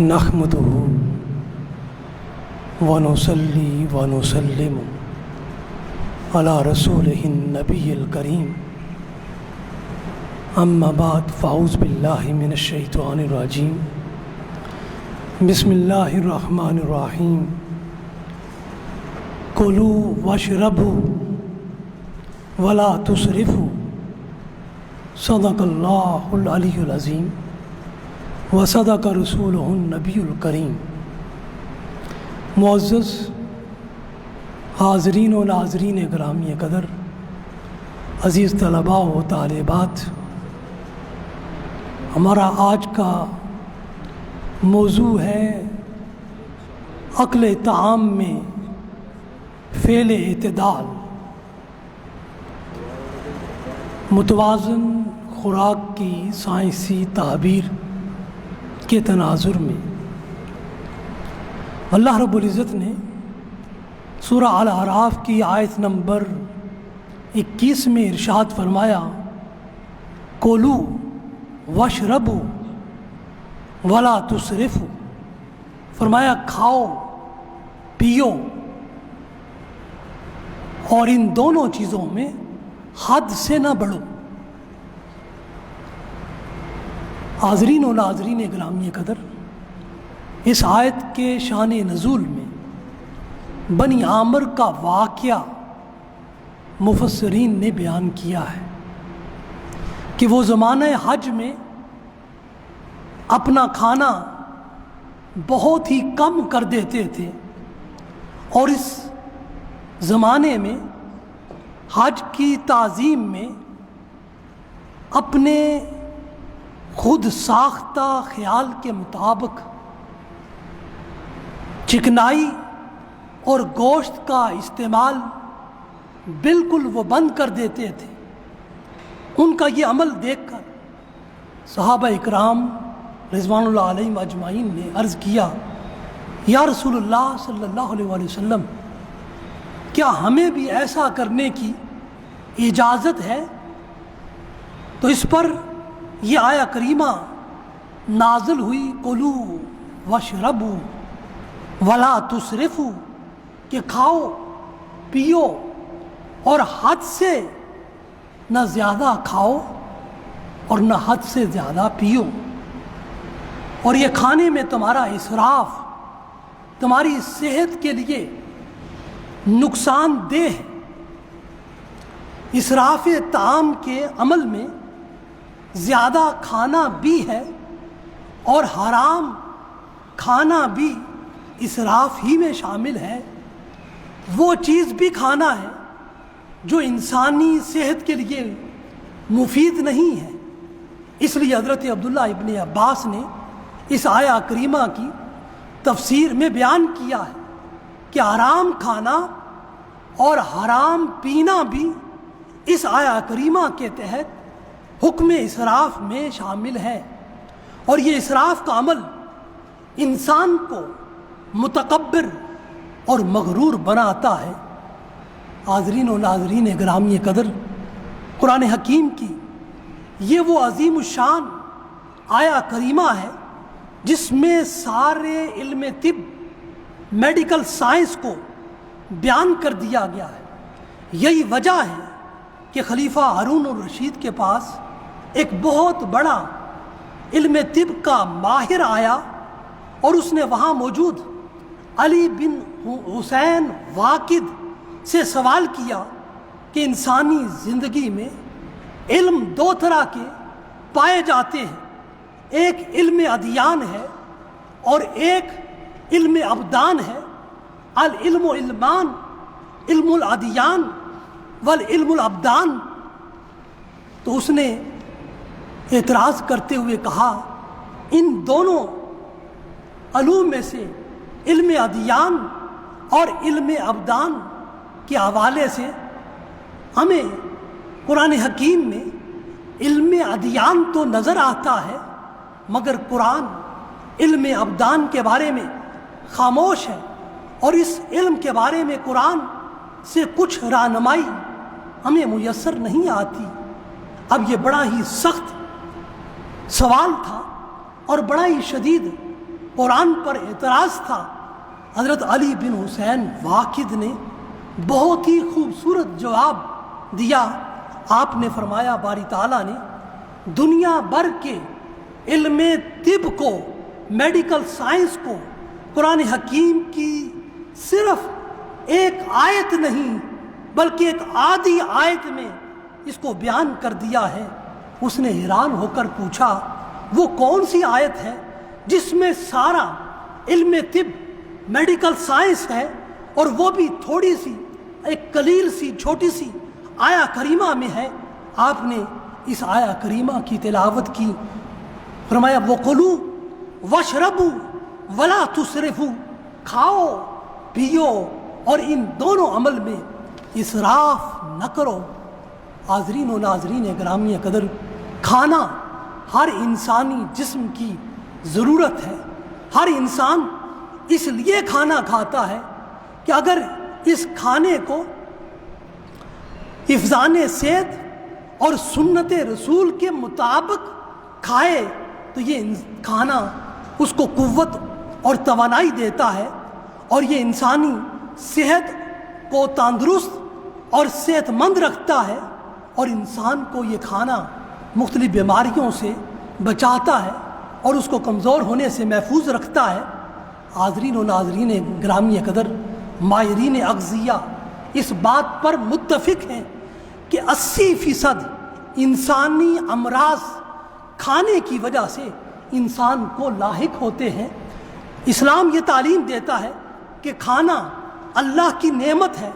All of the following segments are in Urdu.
نحمده ونصلي ونسلم على رسوله النبي الكريم اما بعد فاعوذ بالله من الشیطان الرجیم بسم اللہ الرحمن الرحیم کلوا واشربوا ولا تسرفوا صدق اللہ العلی العظیم وصدق رسولہ النبی الکریم۔ معزز حاضرین و ناظرین گرامی قدر، عزیز طلباء و طالبات، ہمارا آج کا موضوع ہے اکل طعام میں فعل اعتدال، متوازن خوراک کی سائنسی تعبیر کے تناظر میں اللہ رب العزت نے سورہ الاعراف کی آیت نمبر 21 میں ارشاد فرمایا، کولو واشربوا ولا تسرفوا، فرمایا کھاؤ پیو اور ان دونوں چیزوں میں حد سے نہ بڑھو۔ حاضرین و ناظرین گرامی قدر، اس آیت کے شان نزول میں بنی عامر کا واقعہ مفسرین نے بیان کیا ہے کہ وہ زمانہ حج میں اپنا کھانا بہت ہی کم کر دیتے تھے، اور اس زمانے میں حج کی تعظیم میں اپنے خود ساختہ خیال کے مطابق چکنائی اور گوشت کا استعمال بالکل وہ بند کر دیتے تھے۔ ان کا یہ عمل دیکھ کر صحابہ اکرام رضوان اللہ علیہم اجمعین نے عرض کیا، یا رسول اللہ صلی اللہ علیہ وآلہ وسلم، کیا ہمیں بھی ایسا کرنے کی اجازت ہے؟ تو اس پر یہ آیہ کریمہ نازل ہوئی، کلو واشربوا ولا تسرفوا، کہ کھاؤ پیو اور حد سے نہ زیادہ کھاؤ اور نہ حد سے زیادہ پیو، اور یہ کھانے میں تمہارا اسراف تمہاری صحت کے لیے نقصان دہ ہے۔ اسراف طعام کے عمل میں زیادہ کھانا بھی ہے اور حرام کھانا بھی اسراف ہی میں شامل ہے۔ وہ چیز بھی کھانا ہے جو انسانی صحت کے لیے مفید نہیں ہے۔ اس لیے حضرت عبداللہ ابن عباس نے اس آیہ کریمہ کی تفسیر میں بیان کیا ہے کہ حرام کھانا اور حرام پینا بھی اس آیہ کریمہ کے تحت حکم اسراف میں شامل ہے، اور یہ اسراف کا عمل انسان کو متکبر اور مغرور بناتا ہے۔ حاضرین و ناظرین گرامی قدر، قرآن حکیم کی یہ وہ عظیم الشان آیہ کریمہ ہے جس میں سارے علم طب، میڈیکل سائنس کو بیان کر دیا گیا ہے۔ یہی وجہ ہے کہ خلیفہ ہارون الرشید کے پاس ایک بہت بڑا علم طب کا ماہر آیا، اور اس نے وہاں موجود علی بن حسین واقد سے سوال کیا کہ انسانی زندگی میں علم دو طرح کے پائے جاتے ہیں، ایک علم ادیان ہے اور ایک علم ابدان ہے۔ العلم علمان، علم الادیان والعلم الابدان۔ تو اس نے اعتراض کرتے ہوئے کہا، ان دونوں علوم میں سے علم ادیان اور علم ابدان کے حوالے سے ہمیں قرآن حکیم میں علم ادیان تو نظر آتا ہے، مگر قرآن علم ابدان کے بارے میں خاموش ہے، اور اس علم کے بارے میں قرآن سے کچھ رہنمائی ہمیں میسر نہیں آتی۔ اب یہ بڑا ہی سخت سوال تھا اور بڑا ہی شدید قرآن پر اعتراض تھا، حضرت علی بن حسین واقد نے بہت ہی خوبصورت جواب دیا۔ آپ نے فرمایا باری تعالیٰ نے دنیا بھر کے علم طب کو، میڈیکل سائنس کو قرآن حکیم کی صرف ایک آیت نہیں بلکہ ایک آدھی آیت میں اس کو بیان کر دیا ہے۔ اس نے حیران ہو کر پوچھا وہ کون سی آیت ہے جس میں سارا علم طب، میڈیکل سائنس ہے، اور وہ بھی تھوڑی سی، ایک قلیل سی چھوٹی سی آیا کریمہ میں ہے؟ آپ نے اس آیا کریمہ کی تلاوت کی، فرمایا وَقُلُوا وَاشْرَبُوا وَلَا تُسْرِفُوا، کھاؤ پیو اور ان دونوں عمل میں اسراف نہ کرو۔ حاضرین و ناظرین گرامی قدر، کھانا ہر انسانی جسم کی ضرورت ہے۔ ہر انسان اس لیے کھانا کھاتا ہے کہ اگر اس کھانے کو حفظان صحت اور سنت رسول کے مطابق کھائے تو یہ کھانا اس کو قوت اور توانائی دیتا ہے، اور یہ انسانی صحت کو تندرست اور صحت مند رکھتا ہے، اور انسان کو یہ کھانا مختلف بیماریوں سے بچاتا ہے اور اس کو کمزور ہونے سے محفوظ رکھتا ہے۔ حاضرین و ناظرین گرامی قدر، ماہرین اغذیہ اس بات پر متفق ہیں کہ 80% انسانی امراض کھانے کی وجہ سے انسان کو لاحق ہوتے ہیں۔ اسلام یہ تعلیم دیتا ہے کہ کھانا اللہ کی نعمت ہے۔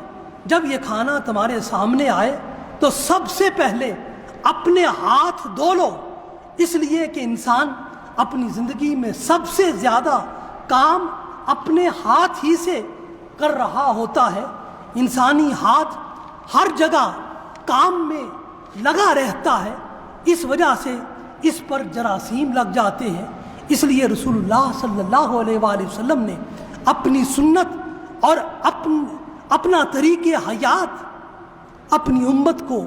جب یہ کھانا تمہارے سامنے آئے تو سب سے پہلے اپنے ہاتھ دھو لو، اس لیے کہ انسان اپنی زندگی میں سب سے زیادہ کام اپنے ہاتھ ہی سے کر رہا ہوتا ہے۔ انسانی ہاتھ ہر جگہ کام میں لگا رہتا ہے، اس وجہ سے اس پر جراثیم لگ جاتے ہیں۔ اس لیے رسول اللہ صلی اللہ علیہ وآلہ وسلم نے اپنی سنت اور اپنا طریقہ حیات اپنی امت کو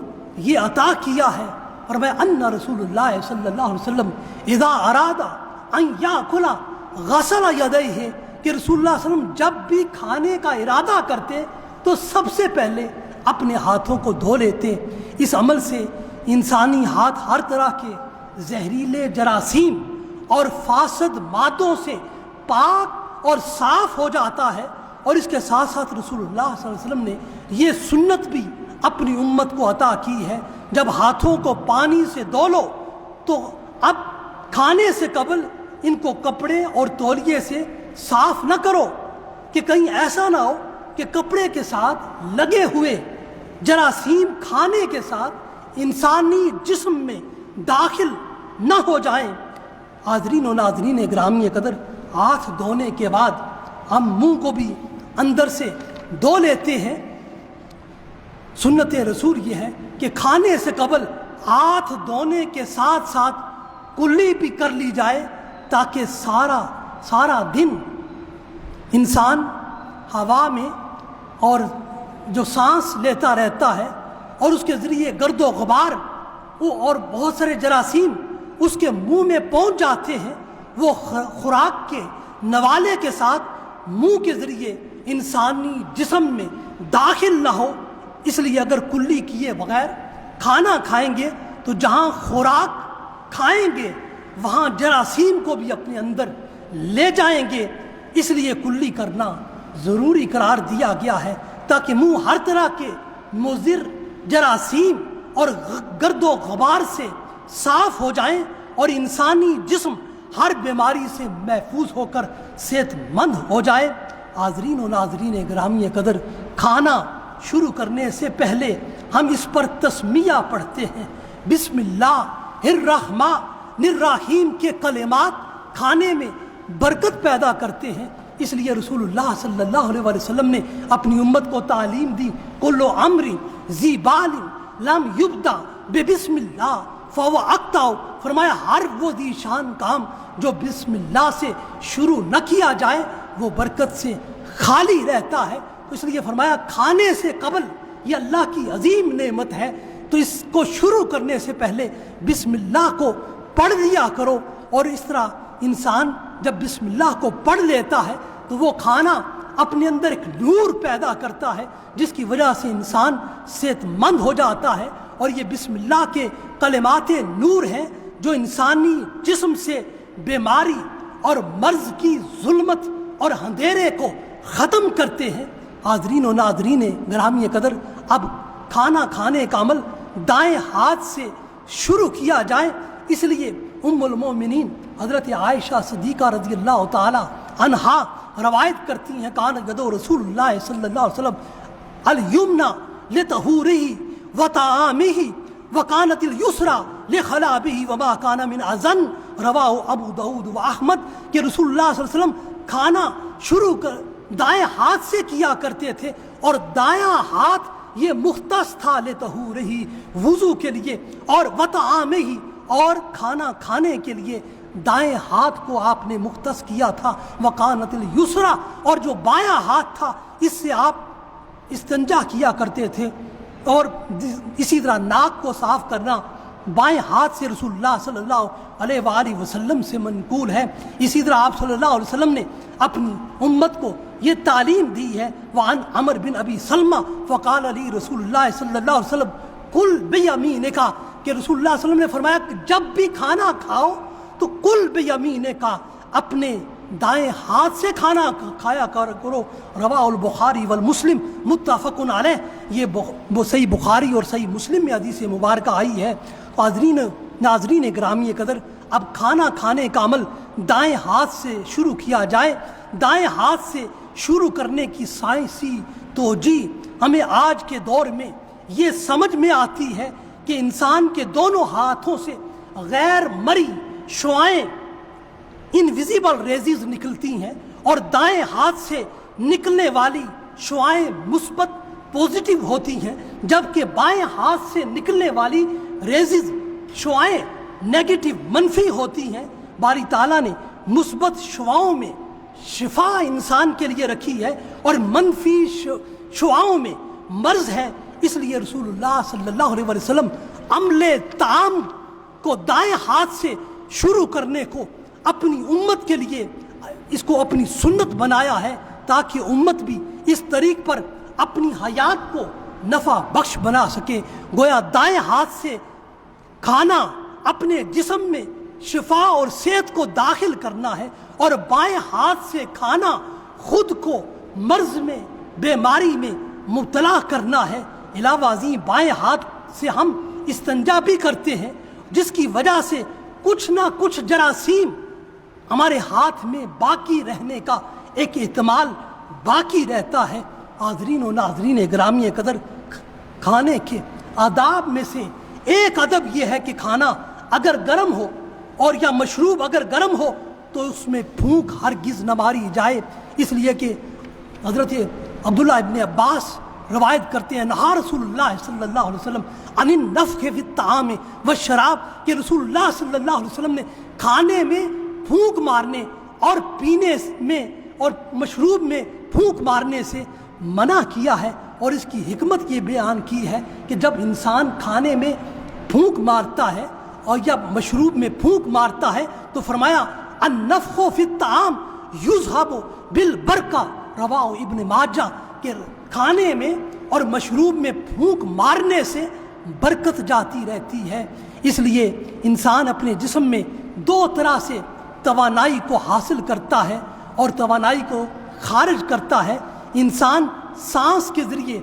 یہ عطا کیا ہے۔ اور میں ان رسول اللہ صلی اللہ علیہ وسلم اذا اراد ان یاکل غسل یدیہ، کہ رسول اللہ صلی اللہ علیہ وسلم جب بھی کھانے کا ارادہ کرتے تو سب سے پہلے اپنے ہاتھوں کو دھو لیتے۔ اس عمل سے انسانی ہاتھ ہر طرح کے زہریلے جراثیم اور فاسد مادوں سے پاک اور صاف ہو جاتا ہے۔ اور اس کے ساتھ ساتھ رسول اللہ صلی اللہ علیہ وسلم نے یہ سنت بھی اپنی امت کو عطا کی ہے، جب ہاتھوں کو پانی سے دھو لو تو اب کھانے سے قبل ان کو کپڑے اور تولیے سے صاف نہ کرو، کہ کہیں ایسا نہ ہو کہ کپڑے کے ساتھ لگے ہوئے جراثیم کھانے کے ساتھ انسانی جسم میں داخل نہ ہو جائیں۔ حاضرین و ناظرین گرامی قدر، ہاتھ دھونے کے بعد ہم منہ کو بھی اندر سے دھو لیتے ہیں۔ سنت رسول یہ ہے کہ کھانے سے قبل ہاتھ دھونے کے ساتھ ساتھ کلی بھی کر لی جائے، تاکہ سارا دن انسان ہوا میں اور جو سانس لیتا رہتا ہے اور اس کے ذریعے گرد و غبار اور بہت سارے جراثیم اس کے منہ میں پہنچ جاتے ہیں، وہ خوراک کے نوالے کے ساتھ منہ کے ذریعے انسانی جسم میں داخل نہ ہو۔ اس لیے اگر کلی کیے بغیر کھانا کھائیں گے تو جہاں خوراک کھائیں گے وہاں جراثیم کو بھی اپنے اندر لے جائیں گے۔ اس لیے کلی کرنا ضروری قرار دیا گیا ہے، تاکہ منہ ہر طرح کے مضر جراثیم اور گرد و غبار سے صاف ہو جائیں اور انسانی جسم ہر بیماری سے محفوظ ہو کر صحت مند ہو جائے۔ حاضرین و ناظرین گرامی قدر، کھانا شروع کرنے سے پہلے ہم اس پر تسمیہ پڑھتے ہیں۔ بسم اللہ الرحمن الرحیم کے کلمات کھانے میں برکت پیدا کرتے ہیں۔ اس لیے رسول اللہ صلی اللہ علیہ وسلم نے اپنی امت کو تعلیم دی، کل امر ذی بال لم یبدا ببسم اللہ فهو اقطع، فرمایا ہر وہ ذی شان کام جو بسم اللہ سے شروع نہ کیا جائے وہ برکت سے خالی رہتا ہے۔ تو اس لیے فرمایا کھانے سے قبل یہ اللہ کی عظیم نعمت ہے، تو اس کو شروع کرنے سے پہلے بسم اللہ کو پڑھ لیا کرو، اور اس طرح انسان جب بسم اللہ کو پڑھ لیتا ہے تو وہ کھانا اپنے اندر ایک نور پیدا کرتا ہے جس کی وجہ سے انسان صحت مند ہو جاتا ہے. اور یہ بسم اللہ کے کلمات نور ہیں جو انسانی جسم سے بیماری اور مرض کی ظلمت اور اندھیرے کو ختم کرتے ہیں. حاضرین و ناظرین گرامی قدر، اب کھانا کھانے کا عمل دائیں ہاتھ سے شروع کیا جائے. اس لیے ام المومنین حضرت عائشہ صدیقہ رضی اللہ تعالی عنہا روایت کرتی ہیں، کان یدو رسول اللہ صلی اللہ علیہ وسلم الیمنا لطہورہ وطعامہ وکانت الیسرا لخلابہ وما کان من اذن، رواہ ابو داؤد و احمد، کہ رسول اللہ صلی اللہ علیہ وسلم کھانا شروع دائیں ہاتھ سے کیا کرتے تھے، اور دایاں ہاتھ یہ مختص تھا لطہورہ وضو کے لیے، اور وطعامہ اور کھانا کھانے کے لیے دائیں ہاتھ کو آپ نے مختص کیا تھا. وکانت الیسرا، اور جو بایاں ہاتھ تھا اس سے آپ استنجا کیا کرتے تھے. اور اسی طرح ناک کو صاف کرنا بائیں ہاتھ سے رسول اللہ صلی اللہ علیہ وآلہ وسلم سے منقول ہے. اسی طرح آپ صلی اللہ علیہ وسلم نے اپنی امت کو یہ تعلیم دی ہے. وعن عمر بن ابی سلمہ فقال علی رسول اللہ صلی اللہ علیہ وسلم کل بیمینک، کہ رسول اللہ صلی اللہ علیہ وسلم نے فرمایا کہ جب بھی کھانا کھاؤ تو کل بیمینک، اپنے دائیں ہاتھ سے کھانا کھایا کرو. رواہ البخاری والمسلم متفق علیہ، یہ صحیح بخاری اور صحیح مسلم میں حدیث مبارکہ آئی ہے. حاضرین ناظرین گرامی قدر، اب کھانا کھانے کا عمل دائیں ہاتھ سے شروع کیا جائے. دائیں ہاتھ سے شروع کرنے کی سائنسی توجیہ ہمیں آج کے دور میں یہ سمجھ میں آتی ہے کہ انسان کے دونوں ہاتھوں سے غیر مرئی شعاعیں انویزیبل ریزز نکلتی ہیں، اور دائیں ہاتھ سے نکلنے والی شعاعیں مثبت پوزیٹیو ہوتی ہیں، جبکہ بائیں ہاتھ سے نکلنے والی ریزز شعاعیں نیگیٹو منفی ہوتی ہیں. باری تعالیٰ نے مثبت شعاعوں میں شفا انسان کے لیے رکھی ہے اور منفی شعاعوں میں مرض ہے. اس لیے رسول اللہ صلی اللہ علیہ وسلم عمل طعام کو دائیں ہاتھ سے شروع کرنے کو اپنی امت کے لیے اس کو اپنی سنت بنایا ہے، تاکہ امت بھی اس طریق پر اپنی حیات کو نفع بخش بنا سکے. گویا دائیں ہاتھ سے کھانا اپنے جسم میں شفا اور صحت کو داخل کرنا ہے، اور بائیں ہاتھ سے کھانا خود کو مرض میں بیماری میں مبتلا کرنا ہے. علاوہ ازیں بائیں ہاتھ سے ہم استنجا بھی کرتے ہیں، جس کی وجہ سے کچھ نہ کچھ جراثیم ہمارے ہاتھ میں باقی رہنے کا ایک احتمال باقی رہتا ہے. حاضرین و ناظرین گرامی قدر، کھانے کے آداب میں سے ایک ادب یہ ہے کہ کھانا اگر گرم ہو اور یا مشروب اگر گرم ہو تو اس میں پھونک ہرگز نہ ماری جائے. اس لیے کہ حضرت عبداللہ ابن عباس روایت کرتے ہیں، نہا رسول اللہ صلی اللہ علیہ وسلم عن النفخ فی الطعام والشراب، کہ رسول اللہ صلی اللہ علیہ وسلم نے کھانے میں پھونک مارنے اور پینے میں اور مشروب میں پھونک مارنے سے منع کیا ہے. اور اس کی حکمت یہ بیان کی ہے کہ جب انسان کھانے میں پھونک مارتا ہے اور یا مشروب میں پھونک مارتا ہے تو فرمایا النفخ فی الطعام یذھب بالبرکہ، رواہ ابن ماجہ، کہ کھانے میں اور مشروب میں پھونک مارنے سے برکت جاتی رہتی ہے. اس لیے انسان اپنے جسم میں دو طرح سے توانائی کو حاصل کرتا ہے اور توانائی کو خارج کرتا ہے. انسان سانس کے ذریعے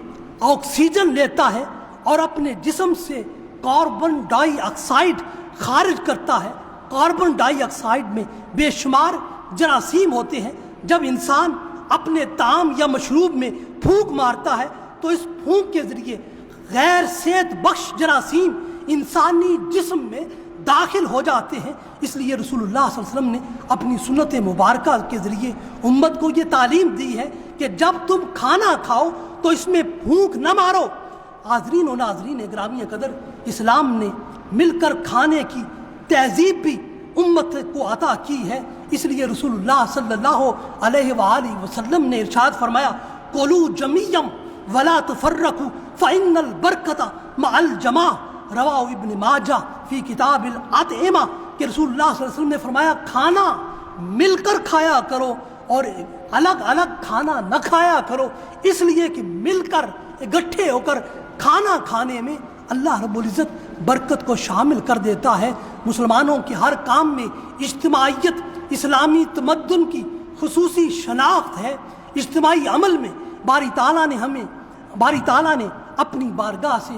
آکسیجن لیتا ہے اور اپنے جسم سے کاربن ڈائی آکسائڈ خارج کرتا ہے. کاربن ڈائی آکسائڈ میں بے شمار جراثیم ہوتے ہیں. جب انسان اپنے طعام یا مشروب میں پھونک مارتا ہے تو اس پھونک کے ذریعے غیر صحت بخش جراثیم انسانی جسم میں داخل ہو جاتے ہیں. اس لیے رسول اللہ صلی اللہ علیہ وسلم نے اپنی سنت مبارکہ کے ذریعے امت کو یہ تعلیم دی ہے کہ جب تم کھانا کھاؤ تو اس میں پھونک نہ مارو. حاضرین و ناظرین گرامی قدر، اسلام نے مل کر کھانے کی تہذیب بھی امت کو عطا کی ہے. اس لیے رسول اللہ صلی اللہ علیہ وآلہ وسلم نے ارشاد فرمایا کلوا جمیعا ولا تفرقوا فإن البرکۃ مع الجماع، رواہ ابن ماجہ فی کتاب الاطعمہ، کہ کہ رسول اللہ صلی اللہ علیہ وسلم نے فرمایا کھانا مل کر کھایا کرو اور الگ الگ کھانا نہ کھایا کرو، اس لیے کہ مل کر اکٹھے ہو کر کھانا کھانے میں اللہ رب العزت برکت کو شامل کر دیتا ہے۔ مسلمانوں کے ہر کام میں اجتماعیت اسلامی تمدن کی خصوصی شناخت ہے۔ اجتماعی عمل میں باری تعالیٰ نے اپنی بارگاہ سے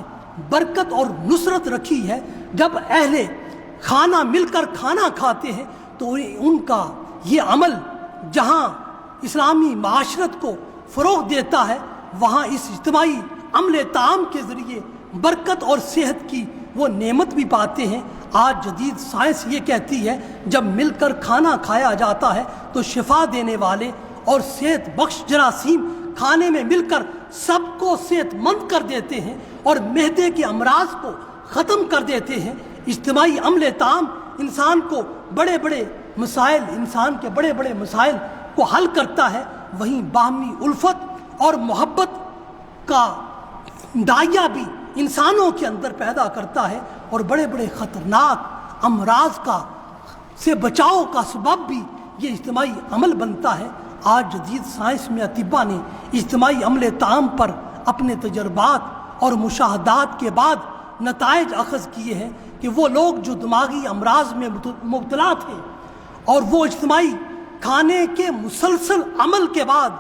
برکت اور نصرت رکھی ہے۔ جب اہل کھانا مل کر کھانا کھاتے ہیں تو ان کا یہ عمل جہاں اسلامی معاشرت کو فروغ دیتا ہے، وہاں اس اجتماعی عمل طعام کے ذریعے برکت اور صحت کی وہ نعمت بھی پاتے ہیں۔ آج جدید سائنس یہ کہتی ہے جب مل کر کھانا کھایا جاتا ہے تو شفا دینے والے اور صحت بخش جراثیم کھانے میں مل کر سب کو صحت مند کر دیتے ہیں اور معدے کے امراض کو ختم کر دیتے ہیں۔ اجتماعی عمل طعام انسان کے بڑے بڑے مسائل کو حل کرتا ہے، وہیں باہمی الفت اور محبت کا دائیا بھی انسانوں کے اندر پیدا کرتا ہے اور بڑے بڑے خطرناک امراض سے بچاؤ کا سبب بھی یہ اجتماعی عمل بنتا ہے۔ آج جدید سائنس میں اطباء نے اجتماعی عمل طعام پر اپنے تجربات اور مشاہدات کے بعد نتائج اخذ کیے ہیں کہ وہ لوگ جو دماغی امراض میں مبتلا تھے اور وہ اجتماعی کھانے کے مسلسل عمل کے بعد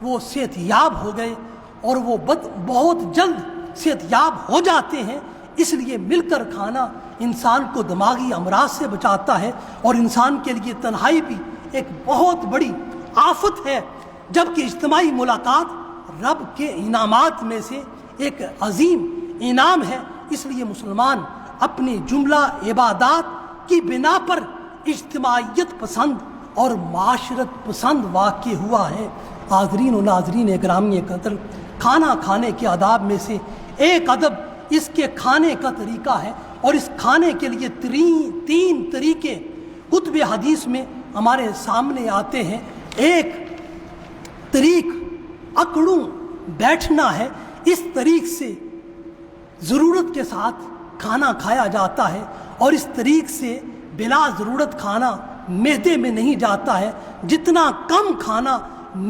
وہ صحت یاب ہو گئے اور وہ بہت جلد صحت یاب ہو جاتے ہیں۔ اس لیے مل کر کھانا انسان کو دماغی امراض سے بچاتا ہے اور انسان کے لیے تنہائی بھی ایک بہت بڑی آفت ہے، جبکہ اجتماعی ملاقات رب کے انعامات میں سے ایک عظیم انعام ہے۔ اس لیے مسلمان اپنی جملہ عبادات کی بنا پر اجتماعیت پسند اور معاشرت پسند واقع ہوا ہے۔ حاضرین و ناظرین گرامی قدر، کھانا کھانے کے آداب میں سے ایک ادب اس کے کھانے کا طریقہ ہے، اور اس کھانے کے لیے تین طریقے کتب حدیث میں ہمارے سامنے آتے ہیں۔ ایک طریق اکڑوں بیٹھنا ہے، اس طریق سے ضرورت کے ساتھ کھانا کھایا جاتا ہے، اور اس طریق سے بلا ضرورت کھانا معدے میں نہیں جاتا ہے۔ جتنا کم کھانا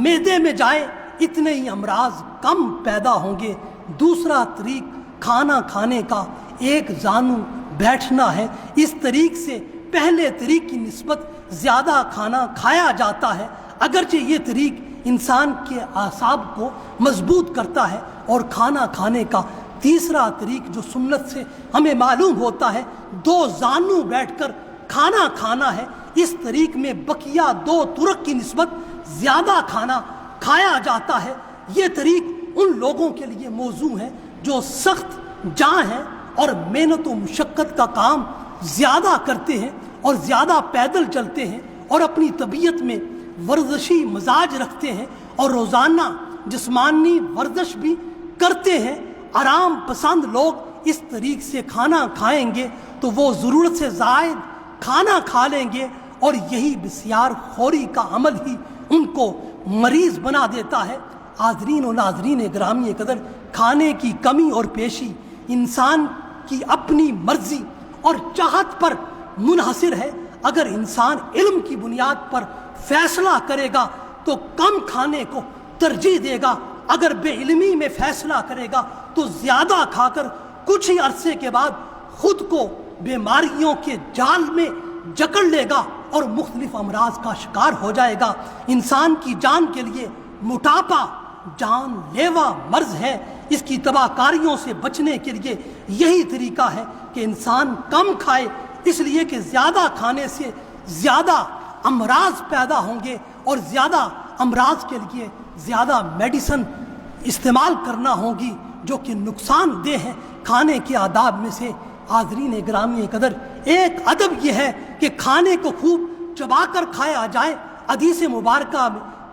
معدے میں جائے اتنے ہی امراض کم پیدا ہوں گے۔ دوسرا طریق کھانا کھانے کا ایک زانو بیٹھنا ہے، اس طریق سے پہلے طریق کی نسبت زیادہ کھانا کھایا جاتا ہے، اگرچہ یہ طریق انسان کے اعصاب کو مضبوط کرتا ہے۔ اور کھانا کھانے کا تیسرا طریق جو سنت سے ہمیں معلوم ہوتا ہے، دو زانو بیٹھ کر کھانا کھانا ہے۔ اس طریق میں بقیہ دو طرق کی نسبت زیادہ کھانا کھایا جاتا ہے۔ یہ طریق ان لوگوں کے لیے موزوں ہے جو سخت جاں ہیں اور محنت و مشقت کا کام زیادہ کرتے ہیں اور زیادہ پیدل چلتے ہیں اور اپنی طبیعت میں ورزشی مزاج رکھتے ہیں اور روزانہ جسمانی ورزش بھی کرتے ہیں۔ آرام پسند لوگ اس طریق سے کھانا کھائیں گے تو وہ ضرورت سے زائد کھانا کھا لیں گے، اور یہی بسیار خوری کا عمل ہی ان کو مریض بنا دیتا ہے۔ حاضرین و ناظرین گرامی قدر، کھانے کی کمی اور پیشی انسان کی اپنی مرضی اور چاہت پر منحصر ہے۔ اگر انسان علم کی بنیاد پر فیصلہ کرے گا تو کم کھانے کو ترجیح دے گا، اگر بے علمی میں فیصلہ کرے گا تو زیادہ کھا کر کچھ ہی عرصے کے بعد خود کو بیماریوں کے جال میں جکڑ لے گا اور مختلف امراض کا شکار ہو جائے گا۔ انسان کی جان کے لیے موٹاپا جان لیوا مرض ہے۔ اس کی تباہ کاریوں سے بچنے کے لیے یہی طریقہ ہے کہ انسان کم کھائے، اس لیے کہ زیادہ کھانے سے زیادہ امراض پیدا ہوں گے اور زیادہ امراض کے لیے زیادہ میڈیسن استعمال کرنا ہوگی جو کہ نقصان دہ ہے۔ کھانے کے آداب میں سے حاضرین گرامی قدر ایک ادب یہ ہے کہ کھانے کو خوب چبا کر کھایا جائے۔ حدیث مبارکہ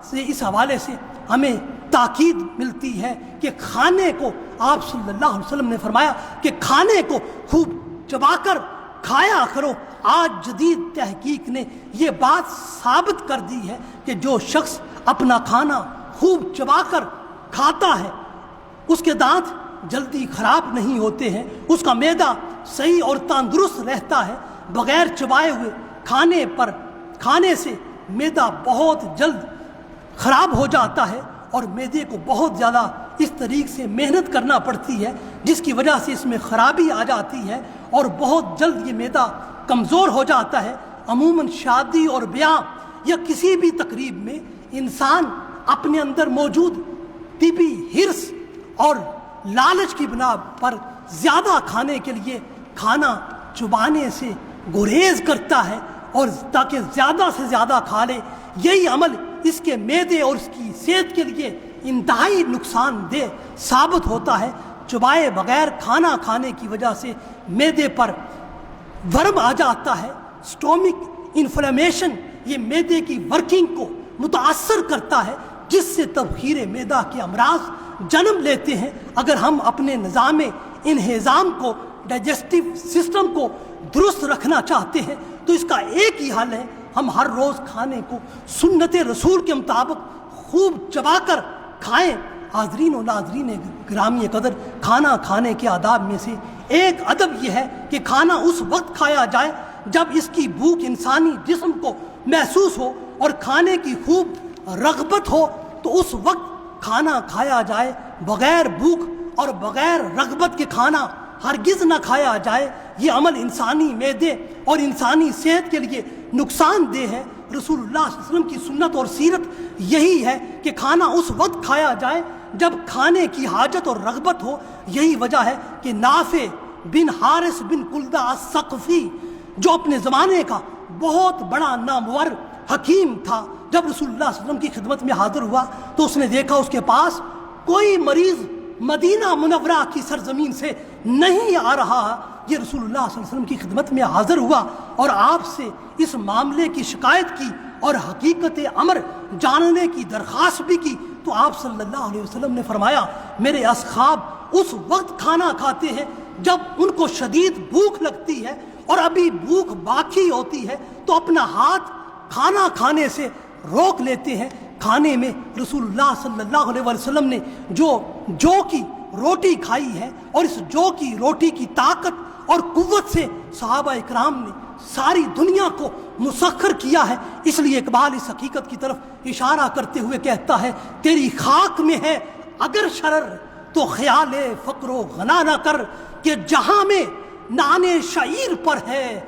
سے اس حوالے سے ہمیں تاکید ملتی ہے کہ کھانے کو آپ صلی اللہ علیہ وسلم نے فرمایا کہ کھانے کو خوب چبا کر کھایا کرو۔ آج جدید تحقیق نے یہ بات ثابت کر دی ہے کہ جو شخص اپنا کھانا خوب چبا کر کھاتا ہے اس کے دانت جلدی خراب نہیں ہوتے ہیں، اس کا معدہ صحیح اور تندرست رہتا ہے۔ بغیر چبائے ہوئے کھانے سے معدہ بہت جلد خراب ہو جاتا ہے اور معدے کو بہت زیادہ اس طریقے سے محنت کرنا پڑتی ہے جس کی وجہ سے اس میں خرابی آ جاتی ہے اور بہت جلد یہ معدہ کمزور ہو جاتا ہے۔ عموماً شادی اور بیاہ یا کسی بھی تقریب میں انسان اپنے اندر موجود طبی ہرس اور لالچ کی بنا پر زیادہ کھانے کے لیے کھانا چبانے سے گریز کرتا ہے اور تاکہ زیادہ سے زیادہ کھا لے۔ یہی عمل اس کے معدے اور اس کی صحت کے لیے انتہائی نقصان دہ ثابت ہوتا ہے۔ چبائے بغیر کھانا کھانے کی وجہ سے معدے پر ورم آ جاتا ہے۔ سٹومک انفلیمیشن یہ معدے کی ورکنگ کو متاثر کرتا ہے جس سے تبخیر معدہ کے امراض جنم لیتے ہیں۔ اگر ہم اپنے نظام انہضام کو، ڈائجسٹو سسٹم کو درست رکھنا چاہتے ہیں تو اس کا ایک ہی حل ہے، ہم ہر روز کھانے کو سنت رسول کے مطابق خوب چبا کر کھائیں۔ حاضرین و ناظرین گرامی قدر، کھانا کھانے کے آداب میں سے ایک ادب یہ ہے کہ کھانا اس وقت کھایا جائے جب اس کی بھوک انسانی جسم کو محسوس ہو اور کھانے کی خوب رغبت ہو تو اس وقت کھانا کھایا جائے۔ بغیر بھوک اور بغیر رغبت کے کھانا ہرگز نہ کھایا جائے۔ یہ عمل انسانی معدے اور انسانی صحت کے لیے نقصان دہ ہے۔ رسول اللہ صلی اللہ علیہ وسلم کی سنت اور سیرت یہی ہے کہ کھانا اس وقت کھایا جائے جب کھانے کی حاجت اور رغبت ہو۔ یہی وجہ ہے کہ نافع بن حارث بن کلدہ الثقفی جو اپنے زمانے کا بہت بڑا نامور حکیم تھا، جب رسول اللہ صلی اللہ علیہ وسلم کی خدمت میں حاضر ہوا تو اس نے دیکھا اس کے پاس کوئی مریض مدینہ منورہ کی سرزمین سے نہیں آ رہا۔ یہ رسول اللہ صلی اللہ علیہ وسلم کی خدمت میں حاضر ہوا اور آپ سے اس معاملے کی شکایت کی اور حقیقت امر جاننے کی درخواست بھی کی تو آپ صلی اللہ علیہ وسلم نے فرمایا، میرے اصحاب اس وقت کھانا کھاتے ہیں جب ان کو شدید بھوک لگتی ہے اور ابھی بھوک باقی ہوتی ہے تو اپنا ہاتھ کھانا کھانے سے روک لیتے ہیں۔ کھانے میں رسول اللہ صلی اللہ علیہ وسلم نے جو کی روٹی کھائی ہے اور اس جو کی روٹی کی طاقت اور قوت سے صحابہ اکرام نے ساری دنیا کو مسخر کیا ہے۔ اس لیے اقبال اس حقیقت کی طرف اشارہ کرتے ہوئے کہتا ہے، تیری خاک میں ہے اگر شرر تو خیال فقر و غنا نہ کر، کہ جہاں میں نانے شعیر پر ہے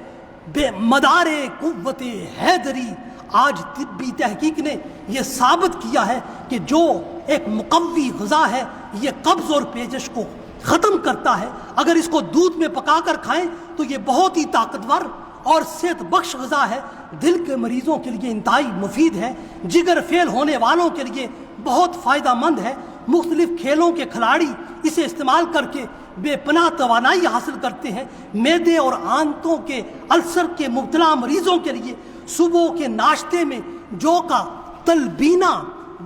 بے مدار قوت حیدری۔ آج طبی تحقیق نے یہ ثابت کیا ہے کہ جو ایک مقوی غذا ہے یہ قبض اور پیجش کو ختم کرتا ہے۔ اگر اس کو دودھ میں پکا کر کھائیں تو یہ بہت ہی طاقتور اور صحت بخش غذا ہے۔ دل کے مریضوں کے لیے انتہائی مفید ہے، جگر فیل ہونے والوں کے لیے بہت فائدہ مند ہے۔ مختلف کھیلوں کے کھلاڑی اسے استعمال کر کے بے پناہ توانائی حاصل کرتے ہیں۔ معدے اور آنتوں کے السر کے مبتلا مریضوں کے لیے صبح کے ناشتے میں جو کا تلبینہ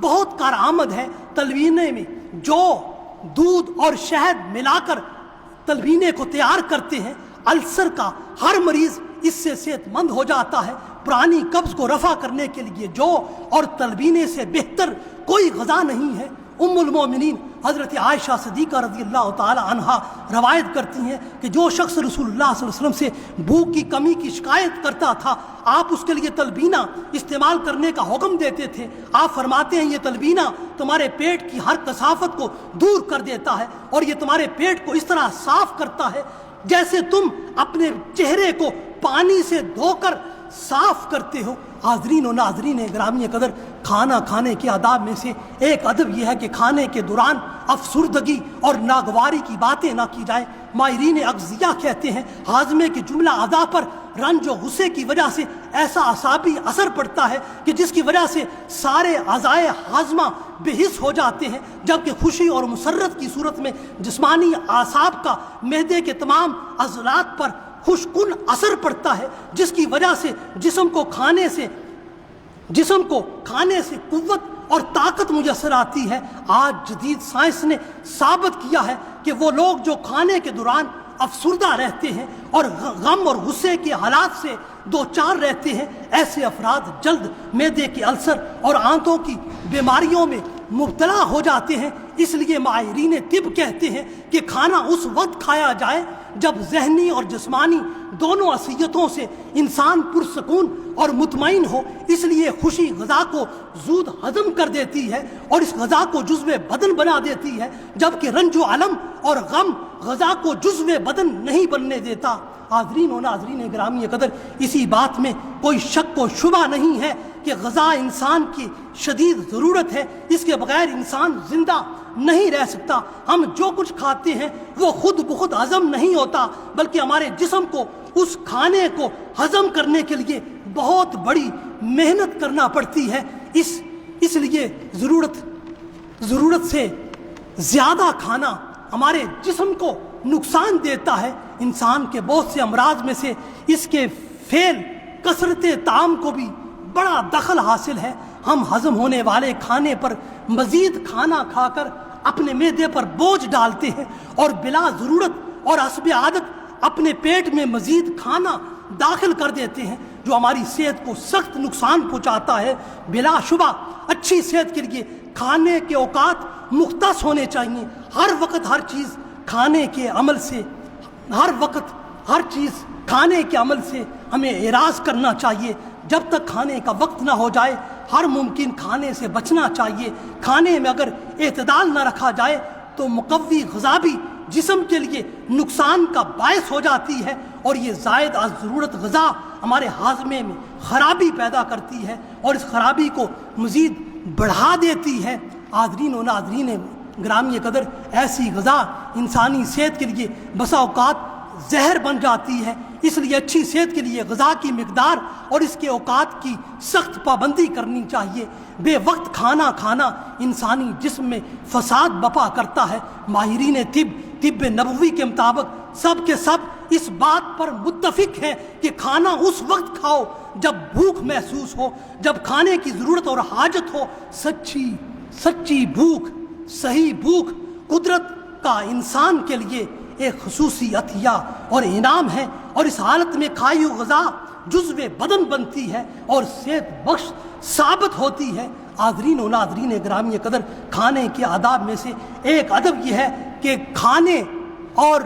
بہت کارآمد ہے۔ تلبینے میں جو دودھ اور شہد ملا کر تلبینے کو تیار کرتے ہیں، السر کا ہر مریض اس سے صحت مند ہو جاتا ہے۔ پرانی قبض کو رفع کرنے کے لیے جو اور تلبینے سے بہتر کوئی غذا نہیں ہے۔ ام المومنین حضرت عائشہ صدیقہ رضی اللہ تعالی عنہا روایت کرتی ہیں کہ جو شخص رسول اللہ صلی اللہ علیہ وسلم سے بھوک کی کمی کی شکایت کرتا تھا، آپ اس کے لیے تلبینہ استعمال کرنے کا حکم دیتے تھے۔ آپ فرماتے ہیں یہ تلبینہ تمہارے پیٹ کی ہر کثافت کو دور کر دیتا ہے اور یہ تمہارے پیٹ کو اس طرح صاف کرتا ہے جیسے تم اپنے چہرے کو پانی سے دھو کر صاف کرتے ہو۔ حاضرین و ناظرین گرامی قدر، کھانا کھانے کے آداب میں سے ایک ادب یہ ہے کہ کھانے کے دوران افسردگی اور ناگواری کی باتیں نہ کی جائیں۔ ماہرین اغذیہ کہتے ہیں ہاضمے کے جملہ اعضاء پر رنج و غصے کی وجہ سے ایسا اعصابی اثر پڑتا ہے کہ جس کی وجہ سے سارے اعضائے ہاضمہ بے حس ہو جاتے ہیں، جبکہ خوشی اور مسرت کی صورت میں جسمانی اعصاب کا معدے کے تمام عضلات پر خوشکن اثر پڑتا ہے، جس کی وجہ سے جسم کو کھانے سے قوت اور طاقت میسر آتی ہے۔ آج جدید سائنس نے ثابت کیا ہے کہ وہ لوگ جو کھانے کے دوران افسردہ رہتے ہیں اور غم اور غصے کے حالات سے دوچار رہتے ہیں، ایسے افراد جلد معدے کے السر اور آنتوں کی بیماریوں میں مبتلا ہو جاتے ہیں۔ اس لیے ماہرین طب کہتے ہیں کہ کھانا اس وقت کھایا جائے جب ذہنی اور جسمانی دونوں اذیتوں سے انسان پرسکون اور مطمئن ہو۔ اس لیے خوشی غذا کو زود ہضم کر دیتی ہے اور اس غذا کو جزو بدن بنا دیتی ہے، جبکہ رنج و الم اور غم غذا کو جزو بدن نہیں بننے دیتا۔ حاضرین و ناظرین گرامی قدر، اسی بات میں کوئی شک و شبہ نہیں ہے کہ غذا انسان کی شدید ضرورت ہے، اس کے بغیر انسان زندہ نہیں رہ سکتا۔ ہم جو کچھ کھاتے ہیں وہ خود بخود ہضم نہیں ہوتا، بلکہ ہمارے جسم کو اس کھانے کو ہضم کرنے کے لیے بہت بڑی محنت کرنا پڑتی ہے۔ اس لیے ضرورت سے زیادہ کھانا ہمارے جسم کو نقصان دیتا ہے۔ انسان کے بہت سے امراض میں سے اس کے فعل کثرت طعام کو بھی بڑا دخل حاصل ہے۔ ہم ہضم ہونے والے کھانے پر مزید کھانا کھا کر اپنے معدے پر بوجھ ڈالتے ہیں اور بلا ضرورت اور حسب عادت اپنے پیٹ میں مزید کھانا داخل کر دیتے ہیں، جو ہماری صحت کو سخت نقصان پہنچاتا ہے۔ بلا شبہ اچھی صحت کے لیے کھانے کے اوقات مختص ہونے چاہیے۔ ہر وقت ہر چیز کھانے کے عمل سے ہمیں اعراض کرنا چاہیے۔ جب تک کھانے کا وقت نہ ہو جائے ہر ممکن کھانے سے بچنا چاہیے۔ کھانے میں اگر اعتدال نہ رکھا جائے تو مقوی غذا بھی جسم کے لیے نقصان کا باعث ہو جاتی ہے، اور یہ زائد از ضرورت غذا ہمارے ہاضمے میں خرابی پیدا کرتی ہے اور اس خرابی کو مزید بڑھا دیتی ہے۔ حاضرین و ناظرین گرامی قدر، ایسی غذا انسانی صحت کے لیے بسا اوقات زہر بن جاتی ہے۔ اس لیے اچھی صحت کے لیے غذا کی مقدار اور اس کے اوقات کی سخت پابندی کرنی چاہیے۔ بے وقت کھانا کھانا انسانی جسم میں فساد بپا کرتا ہے۔ ماہرین طب نبوی کے مطابق سب کے سب اس بات پر متفق ہیں کہ کھانا اس وقت کھاؤ جب بھوک محسوس ہو، جب کھانے کی ضرورت اور حاجت ہو۔ سچی بھوک، صحیح بھوک قدرت کا انسان کے لیے ایک خصوصی عطیہ اور انعام ہے، اور اس حالت میں کھائی ہوئی غذا جزو بدن بنتی ہے اور صحت بخش ثابت ہوتی ہے۔ حاضرین و ناظرین گرامی قدر، کھانے کے آداب میں سے ایک ادب یہ ہے کہ کھانے اور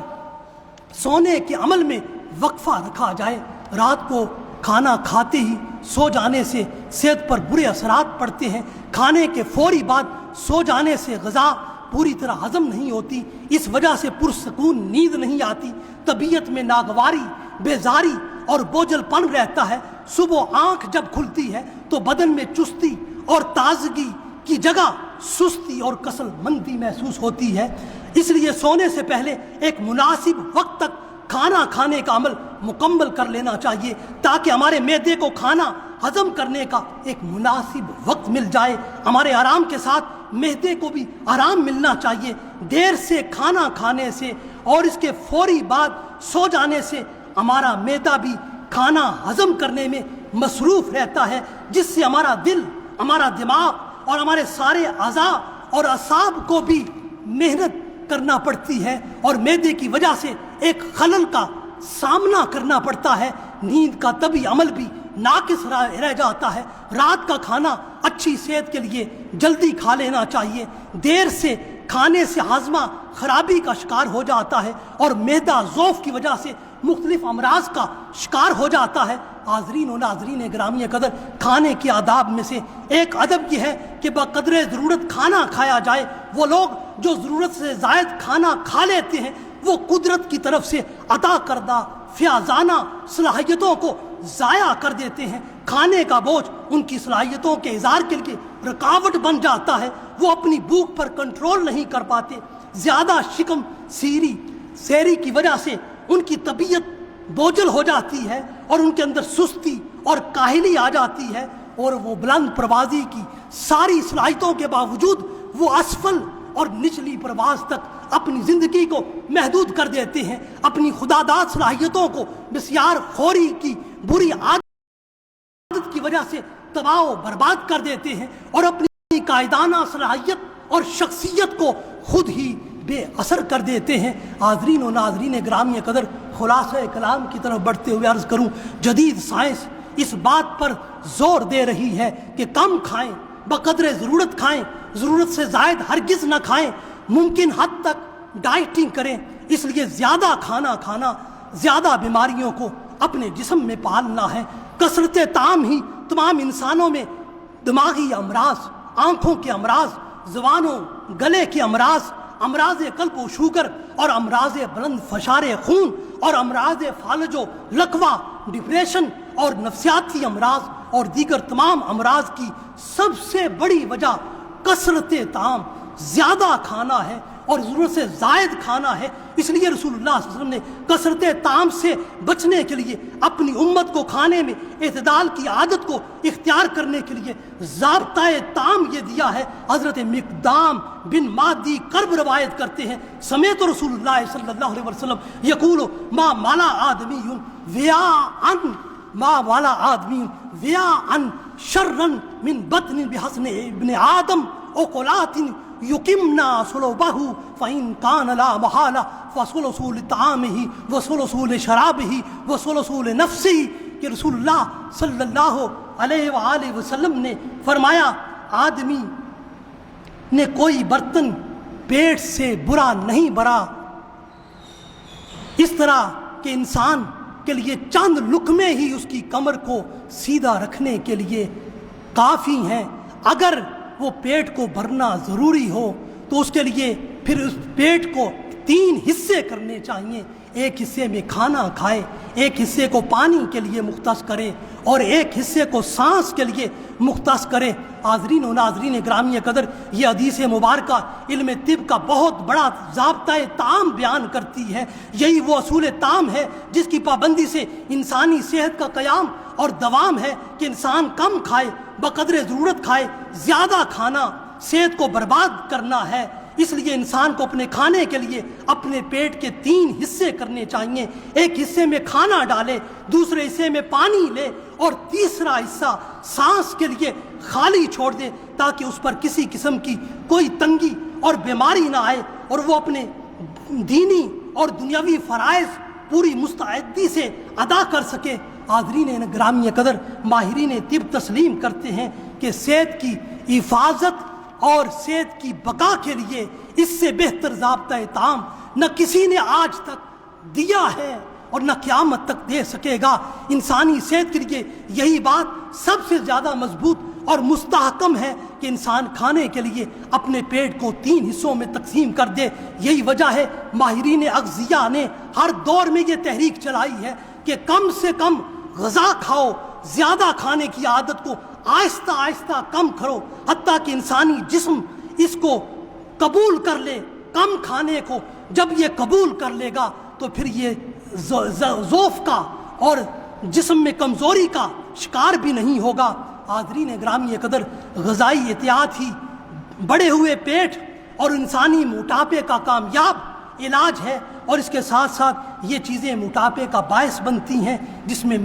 سونے کے عمل میں وقفہ رکھا جائے۔ رات کو کھانا کھاتے ہی سو جانے سے صحت پر برے اثرات پڑتے ہیں۔ کھانے کے فوری بعد سو جانے سے غذا پوری طرح ہضم نہیں ہوتی، اس وجہ سے پرسکون نیند نہیں آتی، طبیعت میں ناگواری، بیزاری اور بوجھل پن رہتا ہے۔ صبح آنکھ جب کھلتی ہے تو بدن میں چستی اور تازگی کی جگہ سستی اور کسل مندی محسوس ہوتی ہے۔ اس لیے سونے سے پہلے ایک مناسب وقت تک کھانا کھانے کا عمل مکمل کر لینا چاہیے، تاکہ ہمارے معدے کو کھانا ہضم کرنے کا ایک مناسب وقت مل جائے۔ ہمارے آرام کے ساتھ معدے کو بھی آرام ملنا چاہیے۔ دیر سے کھانا کھانے سے اور اس کے فوری بعد سو جانے سے ہمارا معدہ بھی کھانا ہضم کرنے میں مصروف رہتا ہے، جس سے ہمارا دل، ہمارا دماغ اور ہمارے سارے اعضاء اور اعصاب کو بھی محنت کرنا پڑتی ہے، اور معدے کی وجہ سے ایک خلل کا سامنا کرنا پڑتا ہے۔ نیند کا طبی عمل بھی ناقص رہ جاتا ہے۔ رات کا کھانا اچھی صحت کے لیے جلدی کھا لینا چاہیے۔ دیر سے کھانے سے ہاضمہ خرابی کا شکار ہو جاتا ہے اور معدہ ضعف کی وجہ سے مختلف امراض کا شکار ہو جاتا ہے۔ حاضرین و ناظرین گرامی قدر، کھانے کے آداب میں سے ایک ادب یہ ہے کہ بقدر ضرورت کھانا کھایا جائے۔ وہ لوگ جو ضرورت سے زائد کھانا کھا لیتے ہیں وہ قدرت کی طرف سے عطا کردہ فیاضانہ صلاحیتوں کو ضائع کر دیتے ہیں۔ کھانے کا بوجھ ان کی صلاحیتوں کے اظہار کے لیے رکاوٹ بن جاتا ہے۔ وہ اپنی بھوک پر کنٹرول نہیں کر پاتے۔ زیادہ شکم سیری کی وجہ سے ان کی طبیعت بوجھل ہو جاتی ہے اور ان کے اندر سستی اور کاہلی آ جاتی ہے، اور وہ بلند پروازی کی ساری صلاحیتوں کے باوجود وہ اسفل اور نچلی پرواز تک اپنی زندگی کو محدود کر دیتے ہیں۔ اپنی خداداد صلاحیتوں کو بسیار خوری کی بری عادت کی وجہ سے تباہ و برباد کر دیتے ہیں، اور اپنی قائدانہ صلاحیت اور شخصیت کو خود ہی بے اثر کر دیتے ہیں۔ حاضرین و ناظرین گرامی قدر، خلاصہ کلام کی طرف بڑھتے ہوئے عرض کروں، جدید سائنس اس بات پر زور دے رہی ہے کہ کم کھائیں، بقدر ضرورت کھائیں، ضرورت سے زائد ہرگز نہ کھائیں، ممکن حد تک ڈائٹنگ کریں۔ اس لیے زیادہ کھانا کھانا زیادہ بیماریوں کو اپنے جسم میں پالنا ہے۔ کثرت طعام ہی تمام انسانوں میں دماغی امراض، آنکھوں کے امراض، زبانوں گلے کے امراض، امراض قلب و شوگر اور امراض بلند فشار خون اور امراض فالج و لقوہ، ڈپریشن اور نفسیاتی امراض اور دیگر تمام امراض کی سب سے بڑی وجہ کثرت طعام، زیادہ کھانا ہے اور ضرورت سے زائد کھانا ہے۔ اس لیے رسول اللہ صلی اللہ علیہ وسلم نے کثرت طعام سے بچنے کے لیے اپنی امت کو کھانے میں اعتدال کی عادت کو اختیار کرنے کے لیے ضابطۂ طعام یہ دیا ہے۔ حضرت مقدام بن مادی کرب روایت کرتے ہیں، سمیت رسول اللہ صلی اللہ علیہ وسلم یقول ما مالا آدمی ویاءً شرًا من بطن بحسن ابن آدم عقلات یقمنا صلبہ فإن کان لا محالہ فثلث لطعامہ وثلث لشرابہ وثلث لنفسہ۔ کہ رسول اللہ صلی اللہ علیہ وآلہ وسلم نے فرمایا آدمی نے کوئی برتن پیٹ سے برا نہیں بھرا، اس طرح کہ انسان کے لیے چند لقمے ہی اس کی کمر کو سیدھا رکھنے کے لیے کافی ہیں۔ اگر وہ پیٹ کو بھرنا ضروری ہو تو اس کے لیے پھر اس پیٹ کو 3 حصے کرنے چاہیے۔ ایک حصے میں کھانا کھائے، ایک حصے کو پانی کے لیے مختص کرے اور ایک حصے کو سانس کے لیے مختص کرے۔ حاضرین و ناظرین گرامی قدر، یہ حدیث مبارکہ علم طب کا بہت بڑا ضابطۂ طعام بیان کرتی ہے۔ یہی وہ اصول طعام ہے جس کی پابندی سے انسانی صحت کا قیام اور دوام ہے کہ انسان کم کھائے، بقدر ضرورت کھائے۔ زیادہ کھانا صحت کو برباد کرنا ہے، اس لیے انسان کو اپنے کھانے کے لیے اپنے پیٹ کے 3 حصے کرنے چاہیے۔ ایک حصے میں کھانا ڈالے، دوسرے حصے میں پانی لے اور تیسرا حصہ سانس کے لیے خالی چھوڑ دے تاکہ اس پر کسی قسم کی کوئی تنگی اور بیماری نہ آئے اور وہ اپنے دینی اور دنیاوی فرائض پوری مستعدی سے ادا کر سکے۔ حاضرین گرامی قدر، ماہرین طب تسلیم کرتے ہیں کہ صحت کی حفاظت اور صحت کی بقا کے لیے اس سے بہتر ضابطۂ طعام نہ کسی نے آج تک دیا ہے اور نہ قیامت تک دے سکے گا۔ انسانی صحت کے لیے یہی بات سب سے زیادہ مضبوط اور مستحکم ہے کہ انسان کھانے کے لیے اپنے پیٹ کو 3 حصوں میں تقسیم کر دے۔ یہی وجہ ہے ماہرین اغذیہ نے ہر دور میں یہ تحریک چلائی ہے کہ کم سے کم غذا کھاؤ، زیادہ کھانے کی عادت کو آہستہ آہستہ کم کرو، حتیٰ کہ انسانی جسم اس کو قبول کر لے۔ کم کھانے کو جب یہ قبول کر لے گا تو پھر یہ ضعف کا اور جسم میں کمزوری کا شکار بھی نہیں ہوگا۔ حاضرین گرامی قدر، غذائی احتیاط ہی بڑے ہوئے پیٹ اور انسانی موٹاپے کا کامیاب علاج ہے، اور اس کے ساتھ ساتھ یہ چیزیں موٹاپے کا باعث بنتی ہیں جس میں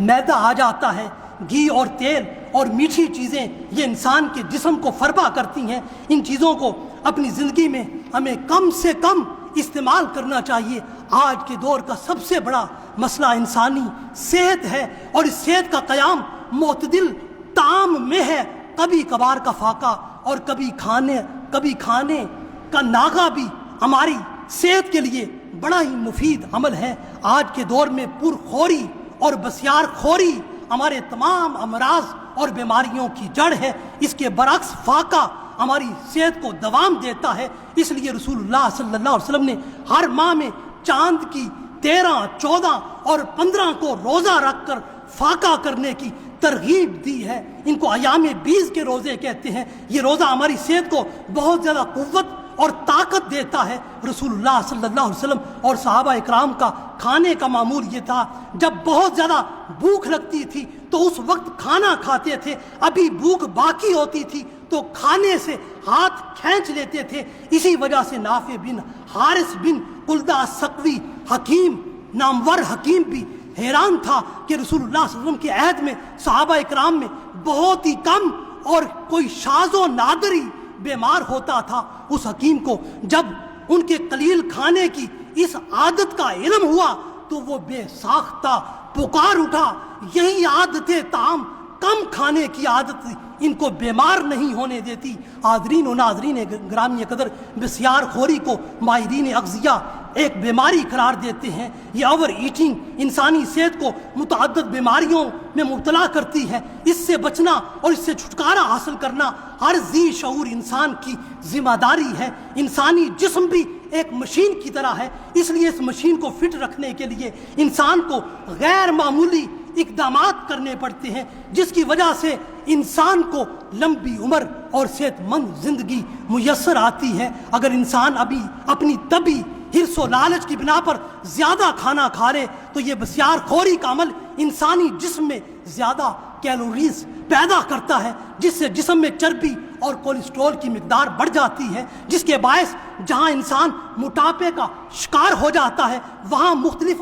میدا آ جاتا ہے۔ گھی اور تیل اور میٹھی چیزیں یہ انسان کے جسم کو فربا کرتی ہیں۔ ان چیزوں کو اپنی زندگی میں ہمیں کم سے کم استعمال کرنا چاہیے۔ آج کے دور کا سب سے بڑا مسئلہ انسانی صحت ہے، اور اس صحت کا قیام معتدل طعام میں ہے۔ کبھی کبھار کا فاقہ اور کبھی کھانے کا ناغہ بھی ہماری صحت کے لیے بڑا ہی مفید عمل ہے۔ آج کے دور میں پرخوری اور بسیار خوری ہمارے تمام امراض اور بیماریوں کی جڑ ہے۔ اس کے برعکس فاقہ ہماری صحت کو دوام دیتا ہے۔ اس لیے رسول اللہ صلی اللہ علیہ وسلم نے ہر ماہ میں چاند کی 13، 14 اور 15 کو روزہ رکھ کر فاقہ کرنے کی ترغیب دی ہے۔ ان کو ایام 20 کے روزے کہتے ہیں۔ یہ روزہ ہماری صحت کو بہت زیادہ قوت اور طاقت دیتا ہے۔ رسول اللہ صلی اللہ علیہ وسلم اور صحابہ اکرام کا کھانے کا معمول یہ تھا، جب بہت زیادہ بھوک لگتی تھی تو اس وقت کھانا کھاتے تھے، ابھی بھوک باقی ہوتی تھی تو کھانے سے ہاتھ کھینچ لیتے تھے۔ اسی وجہ سے نافع بن حارث بن قلدہ سقوی حکیم، نامور حکیم بھی حیران تھا کہ رسول اللہ صلی اللہ علیہ وسلم کے عہد میں صحابہ اکرام میں بہت ہی کم اور کوئی شاذ و نادر ہی بیمار ہوتا تھا۔ اس حکیم کو جب ان کے قلیل کھانے کی اس عادت کا علم ہوا تو وہ بے ساختہ پکار اٹھا، یہی عادت طعام کم کھانے کی عادت ان کو بیمار نہیں ہونے دیتی۔ حاضرین و ناظرین گرامی قدر، بسیار خوری کو ماہرین اغذیہ ایک بیماری قرار دیتے ہیں۔ یہ اوور ایٹنگ انسانی صحت کو متعدد بیماریوں میں مبتلا کرتی ہے۔ اس سے بچنا اور اس سے چھٹکارا حاصل کرنا ہر ذی شعور انسان کی ذمہ داری ہے۔ انسانی جسم بھی ایک مشین کی طرح ہے، اس لیے اس مشین کو فٹ رکھنے کے لیے انسان کو غیر معمولی اقدامات کرنے پڑتے ہیں، جس کی وجہ سے انسان کو لمبی عمر اور صحت مند زندگی میسر آتی ہے۔ اگر انسان ابھی اپنی طبی حرص و لالچ کی بنا پر زیادہ کھانا کھا لے تو یہ بسیار خوری کا عمل انسانی جسم میں زیادہ کیلوریز پیدا کرتا ہے، جس سے جسم میں چربی اور کولیسٹرول کی مقدار بڑھ جاتی ہے، جس کے باعث جہاں انسان موٹاپے کا شکار ہو جاتا ہے وہاں مختلف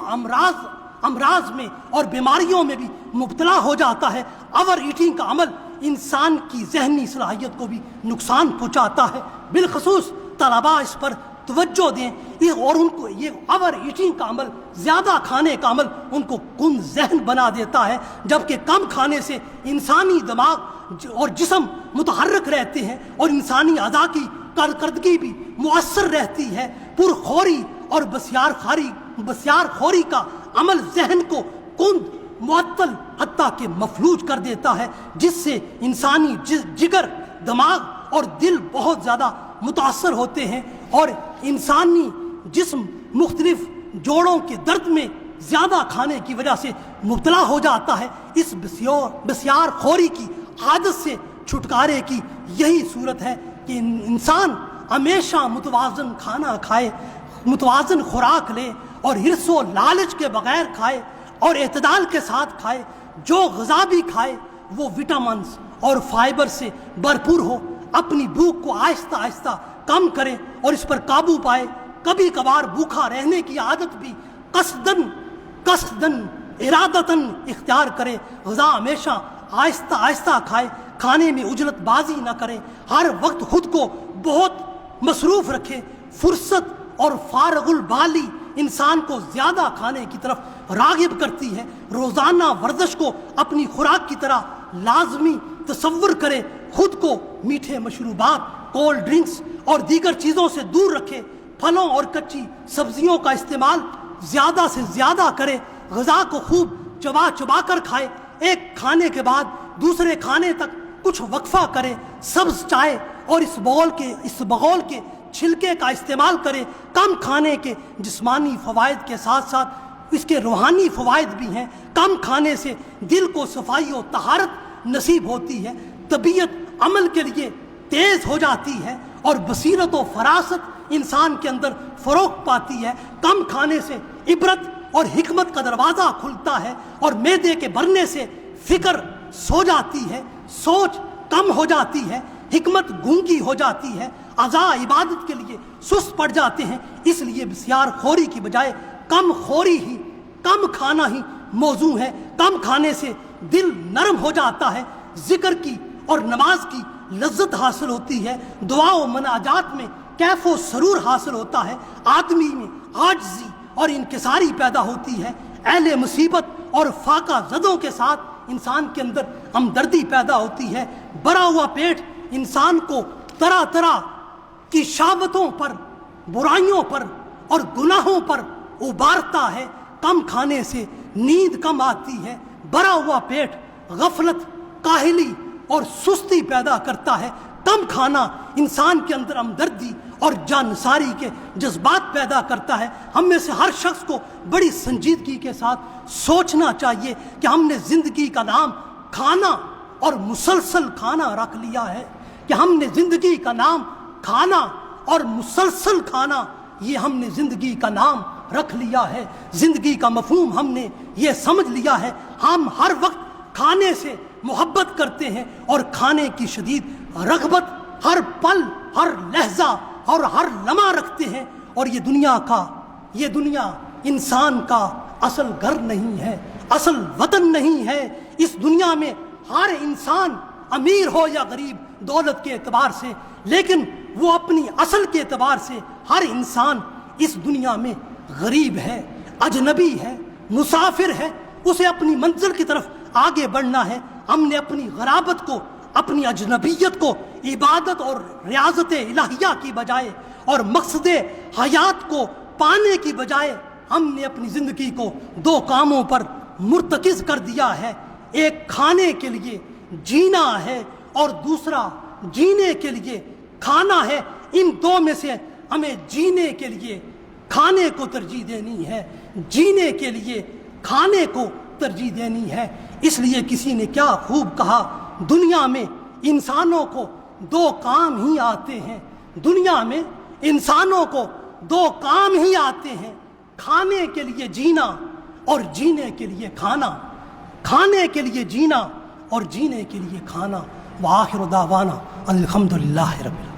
امراض میں اور بیماریوں میں بھی مبتلا ہو جاتا ہے۔ اوور ایٹنگ کا عمل انسان کی ذہنی صلاحیت کو بھی نقصان پہنچاتا ہے۔ بالخصوص طلباء اس پر توجہ دیں، اور ان کو یہ اوور ایٹنگ کا عمل، زیادہ کھانے کا عمل ان کو کن ذہن بنا دیتا ہے، جبکہ کم کھانے سے انسانی دماغ اور جسم متحرک رہتے ہیں اور انسانی اعضاء کی کارکردگی بھی مؤثر رہتی ہے۔ پرخوری اور بسیار خوری کا عمل ذہن کو کند، معطل، حتیٰ کہ مفلوج کر دیتا ہے، جس سے انسانی جگر، دماغ اور دل بہت زیادہ متاثر ہوتے ہیں اور انسانی جسم مختلف جوڑوں کے درد میں زیادہ کھانے کی وجہ سے مبتلا ہو جاتا ہے۔ اس بسیار خوری کی عادت سے چھٹکارے کی یہی صورت ہے کہ انسان ہمیشہ متوازن کھانا کھائے، متوازن خوراک لے اور حرص و لالچ کے بغیر کھائے اور اعتدال کے ساتھ کھائے۔ جو غذا بھی کھائے وہ وٹامنز اور فائبر سے بھرپور ہو۔ اپنی بھوک کو آہستہ آہستہ کم کرے اور اس پر قابو پائے۔ کبھی کبھار بھوکا رہنے کی عادت بھی قصدن ارادتاً اختیار کرے۔ غذا ہمیشہ آہستہ آہستہ کھائے، کھانے میں عجلت بازی نہ کرے، ہر وقت خود کو بہت مصروف رکھے۔ فرصت اور فارغ البالی انسان کو زیادہ کھانے کی طرف راغب کرتی ہے۔ روزانہ ورزش کو اپنی خوراک کی طرح لازمی تصور کرے۔ خود کو میٹھے مشروبات، کولڈ ڈرنکس اور دیگر چیزوں سے دور رکھے۔ پھلوں اور کچی سبزیوں کا استعمال زیادہ سے زیادہ کرے۔ غذا کو خوب چبا چبا کر کھائے۔ ایک کھانے کے بعد دوسرے کھانے تک کچھ وقفہ کرے۔ سبز چائے اور اس بغول کے چھلکے کا استعمال کرے۔ کم کھانے کے جسمانی فوائد کے ساتھ ساتھ اس کے روحانی فوائد بھی ہیں۔ کم کھانے سے دل کو صفائی و طہارت نصیب ہوتی ہے، طبیعت عمل کے لیے تیز ہو جاتی ہے اور بصیرت و فراست انسان کے اندر فروغ پاتی ہے۔ کم کھانے سے عبرت اور حکمت کا دروازہ کھلتا ہے اور معدے کے بھرنے سے فکر سو جاتی ہے، سوچ کم ہو جاتی ہے، حکمت گونگی ہو جاتی ہے، اعضاء عبادت کے لیے سست پڑ جاتے ہیں۔ اس لیے بسیار خوری کی بجائے کم کھانا ہی موضوع ہے۔ کم کھانے سے دل نرم ہو جاتا ہے، ذکر کی اور نماز کی لذت حاصل ہوتی ہے، دعا و مناجات میں کیف و سرور حاصل ہوتا ہے، آدمی میں عاجزی اور انکساری پیدا ہوتی ہے، اہل مصیبت اور فاقہ زدوں کے ساتھ انسان کے اندر ہمدردی پیدا ہوتی ہے۔ بھرا ہوا پیٹ انسان کو طرح طرح کی شہوتوں پر، برائیوں پر اور گناہوں پر ابھارتا ہے۔ کم کھانے سے نیند کم آتی ہے۔ بھرا ہوا پیٹ غفلت، کاہلی اور سستی پیدا کرتا ہے۔ کم کھانا انسان کے اندر ہمدردی اور جانثاری کے جذبات پیدا کرتا ہے۔ ہم میں سے ہر شخص کو بڑی سنجیدگی کے ساتھ سوچنا چاہیے کہ ہم نے زندگی کا نام کھانا اور مسلسل کھانا رکھ لیا ہے، کہ ہم نے زندگی کا نام کھانا اور مسلسل کھانا، یہ ہم نے زندگی کا نام رکھ لیا ہے۔ زندگی کا مفہوم ہم نے یہ سمجھ لیا ہے۔ ہم ہر وقت کھانے سے محبت کرتے ہیں اور کھانے کی شدید رغبت ہر پل، ہر لحظہ اور ہر لمحہ رکھتے ہیں، اور یہ دنیا انسان کا اصل گھر نہیں ہے، اصل وطن نہیں ہے۔ اس دنیا میں ہر انسان امیر ہو یا غریب دولت کے اعتبار سے، لیکن وہ اپنی اصل کے اعتبار سے ہر انسان اس دنیا میں غریب ہے، اجنبی ہے، مسافر ہے۔ اسے اپنی منزل کی طرف آگے بڑھنا ہے، ہم نے اپنی غرابت کو، اپنی اجنبیت کو عبادت اور ریاضت الہیہ کی بجائے اور مقصد حیات کو پانے کی بجائے ہم نے اپنی زندگی کو دو کاموں پر مرتکز کر دیا ہے۔ ایک کھانے کے لیے جینا ہے اور دوسرا جینے کے لیے کھانا ہے۔ ان دو میں سے ہمیں جینے کے لیے کھانے کو ترجیح دینی ہے، جینے کے لیے کھانے کو ترجیح دینی ہے۔ اس لیے کسی نے کیا خوب کہا، دنیا میں انسانوں کو دو کام ہی آتے ہیں، دنیا میں انسانوں کو دو کام ہی آتے ہیں، کھانے کے لیے جینا اور جینے کے لیے کھانا، کھانے کے لیے جینا اور جینے کے لیے کھانا۔ وآخر دعوانا الحمدللہ رب العالمین۔